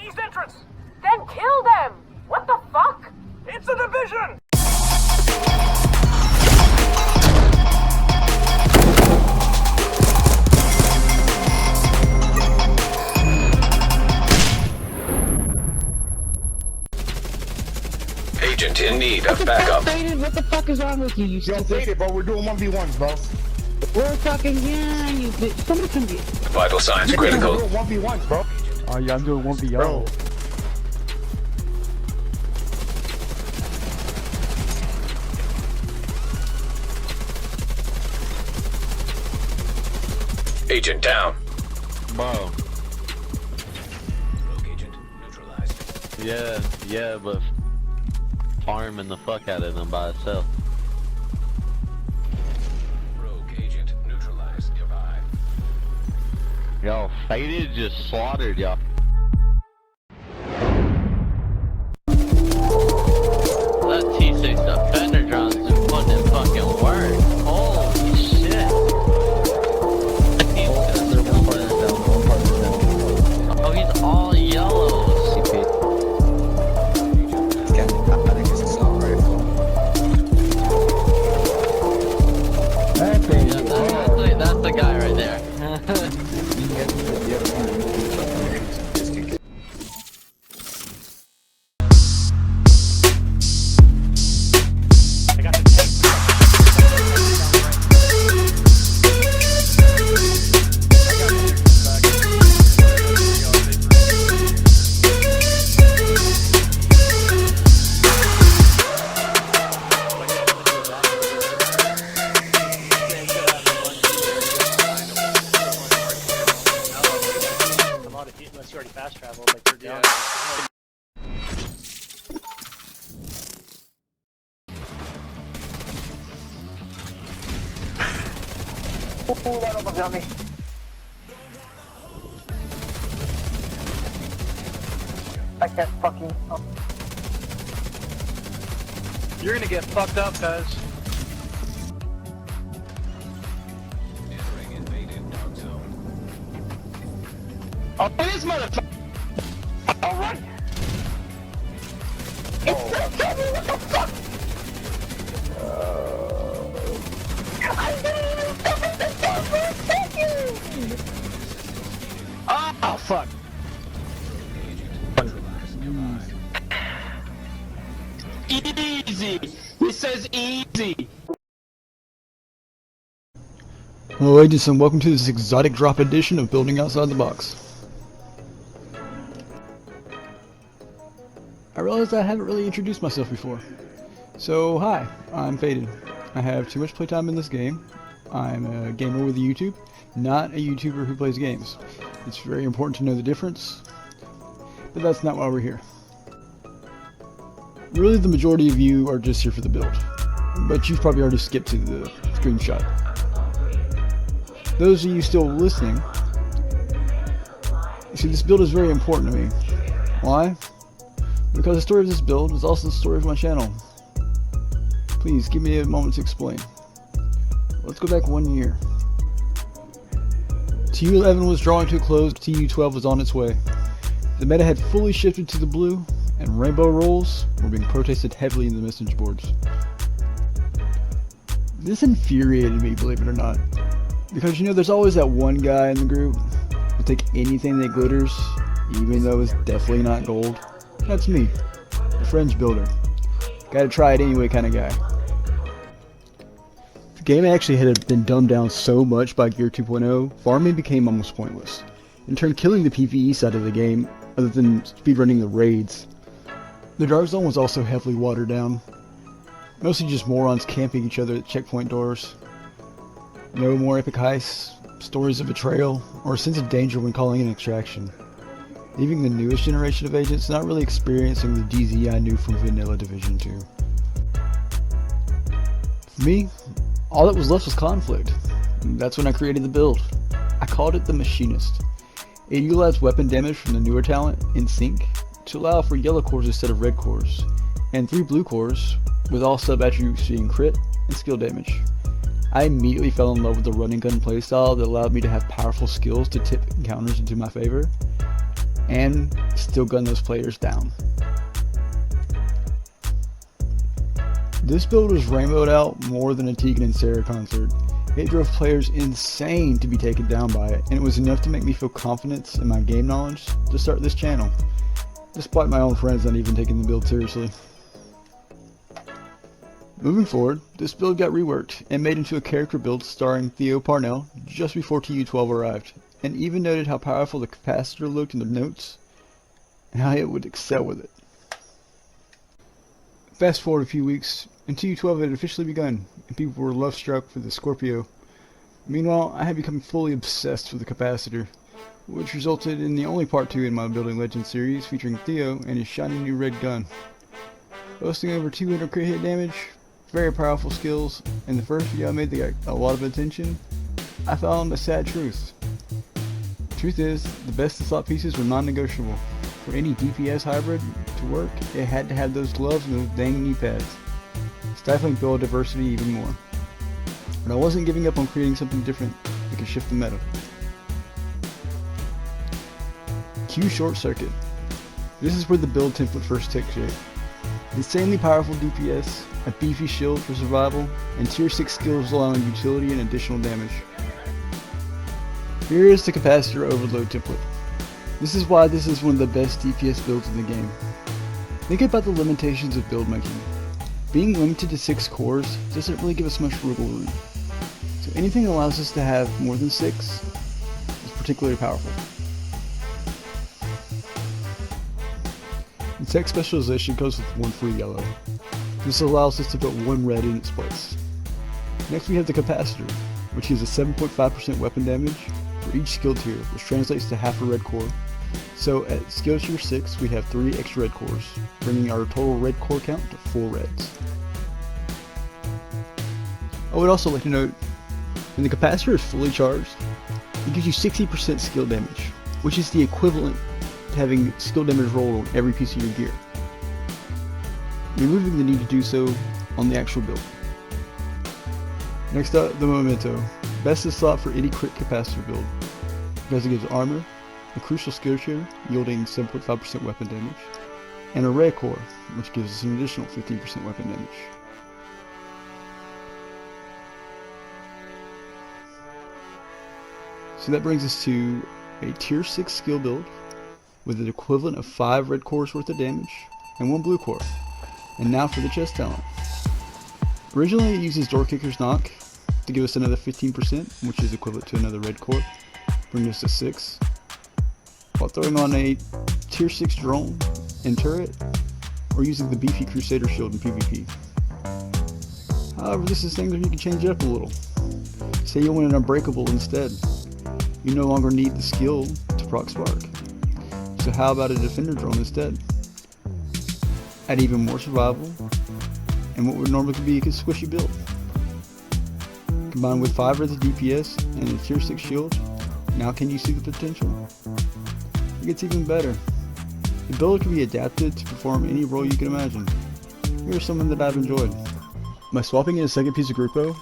east entrance. Then kill them. What the fuck? It's a division. Agent in need of backup. What the fuck is wrong with you? You faded, bro. We're doing 1v1s, bro. We're fucking you bitch. Somebody come get. Vital signs critical. We're doing 1v1s, bro. Oh yeah, I'm doing 1v1. Bro. Agent down. Bro. Rogue agent neutralized. Yeah, but farming the fuck out of them by itself. Rogue agent neutralized nearby. Y'all faded, just slaughtered y'all. That T6 defender drone's been putting in fucking work. Holy shit. Oh, he's all yellow. That's the guy right there. Unless you already fast traveled, like you're down. Oh, that almost got me. I can't fucking. Oh. You're gonna get fucked up, guys. Entering invaded dark zone. Oh, this motherfucker! Alright! It's still coming! What the fuck? I didn't even stop at the door for a second! Oh, fuck. Easy! It says easy! Hello agents and welcome to this exotic drop edition of Building Outside the Box. I realized I haven't really introduced myself before. So hi, I'm Faded. I have too much playtime in this game. I'm a gamer with a YouTube, not a YouTuber who plays games. It's very important to know the difference, but that's not why we're here. Really, the majority of you are just here for the build, but you've probably already skipped to the screenshot. Those of you still listening, you see, this build is very important to me. Why? Because the story of this build is also the story of my channel. Please, give me a moment to explain. Let's go back 1 year. TU11 was drawing to a close, TU12 was on its way. The meta had fully shifted to the blue, and rainbow rolls were being protested heavily in the message boards. This infuriated me, believe it or not. Because you know, there's always that one guy in the group who'll take anything that glitters, even though it's definitely not gold. That's me, the fringe builder. Gotta try it anyway kind of guy. The game actually had been dumbed down so much by Gear 2.0, farming became almost pointless. In turn, killing the PvE side of the game, other than speedrunning the raids. The Dark Zone was also heavily watered down. Mostly just morons camping each other at checkpoint doors. No more epic heists, stories of betrayal, or a sense of danger when calling an extraction. Leaving the newest generation of agents not really experiencing the DZ I knew from vanilla Division 2. For me, all that was left was conflict. And that's when I created the build. I called it the Machinist. It utilized weapon damage from the newer talent, in sync, to allow for yellow cores instead of red cores, and 3 blue cores, with all sub-attributes being crit and skill damage. I immediately fell in love with the running gun playstyle that allowed me to have powerful skills to tip encounters into my favor. and still gun those players down. This build was rainbowed out more than a Tegan and Sarah concert. It drove players insane to be taken down by it, and it was enough to make me feel confidence in my game knowledge to start this channel, despite my own friends not even taking the build seriously. Moving forward, this build got reworked and made into a character build starring Theo Parnell just before TU12 arrived, and even noted how powerful the Capacitor looked in the notes and how it would excel with it. Fast forward a few weeks, and TU12 had officially begun, and people were love-struck with the Scorpio. Meanwhile, I had become fully obsessed with the Capacitor, which resulted in the only part 2 in my Building Legends series featuring Theo and his shiny new red gun. Boasting over 200 crit hit damage, very powerful skills, and the first video I made that got a lot of attention, I found a sad truth. Truth is, the best in slot pieces were non-negotiable. For any DPS hybrid to work, it had to have those gloves and those dang knee pads, stifling build diversity even more. But I wasn't giving up on creating something different that could shift the meta. Q Short Circuit. This is where the build template first took shape. Insanely powerful DPS, a beefy shield for survival, and tier 6 skills allowing utility and additional damage. Here is the Capacitor Overload template. This is why this is one of the best DPS builds in the game. Think about the limitations of build making. Being limited to 6 cores doesn't really give us much wiggle room, so anything that allows us to have more than 6 is particularly powerful. The tech specialization goes with 1 free yellow. This allows us to put 1 red in its place. Next we have the Capacitor, which gives a 7.5% weapon damage for each skill tier, which translates to half a red core. So at skill tier 6 we have 3 extra red cores, bringing our total red core count to 4 reds. I would also like to note, when the Capacitor is fully charged, it gives you 60% skill damage, which is the equivalent to having skill damage roll on every piece of your gear, removing the need to do so on the actual build. Next up, the Memento. Best in slot for any crit Capacitor build, because it gives armor, a crucial skill share yielding 7.5% weapon damage, and a red core, which gives us an additional 15% weapon damage. So that brings us to a tier 6 skill build with an equivalent of 5 red cores worth of damage and 1 blue core. And now for the chest talent. Originally it uses Door Kicker's Knock to give us another 15%, which is equivalent to another red core, bringing us to 6, while throwing on a tier 6 drone and turret, or using the beefy Crusader shield in PvP. However, this is things where you can change it up a little. Say you want an Unbreakable instead. You no longer need the skill to proc Spark. So how about a Defender drone instead? Add even more survival, and what would normally be a squishy build. Combined with 5 reds of DPS and a tier 6 shield, now can you see the potential? It gets even better. The build can be adapted to perform any role you can imagine. Here's something that I've enjoyed. By swapping in a second piece of Grupo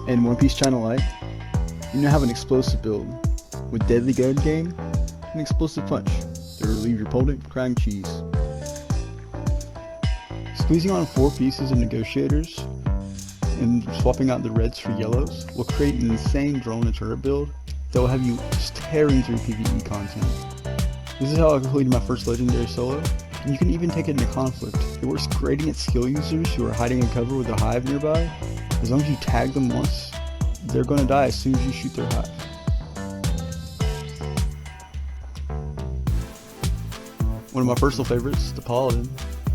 and 1 piece China Light, you now have an explosive build with deadly gun game and explosive punch to relieve your opponent crying cheese. Squeezing on 4 pieces of negotiators and swapping out the reds for yellows will create an insane drone and turret build that will have you just tearing through PvE content. This is how I completed my first legendary solo, and you can even take it into conflict. It works great against skill users who are hiding in cover with a hive nearby. As long as you tag them once, they're going to die as soon as you shoot their hive. One of my personal favorites, the Paladin,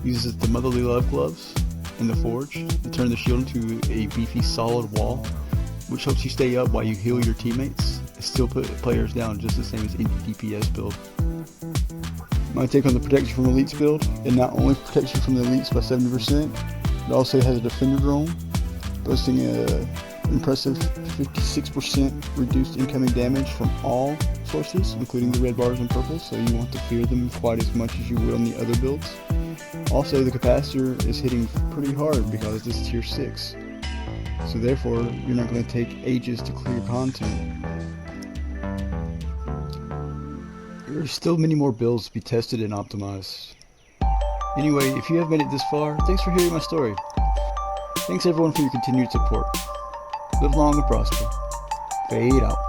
uses the Motherly Love Gloves and the Forge to turn the shield into a beefy solid wall, which helps you stay up while you heal your teammates and still put players down just the same as any DPS build. My take on the protection from elites build, it not only protects you from the elites by 70%, it also has a defender drone, boasting an impressive 56% reduced incoming damage from all sources, including the red bars and purples, so you won't have to fear them quite as much as you would on the other builds. Also, the Capacitor is hitting pretty hard because it's tier 6, so therefore you're not going to take ages to clear content. There are still many more builds to be tested and optimized. Anyway, if you have made it this far, thanks for hearing my story. Thanks everyone for your continued support. Live long and prosper. Fade out.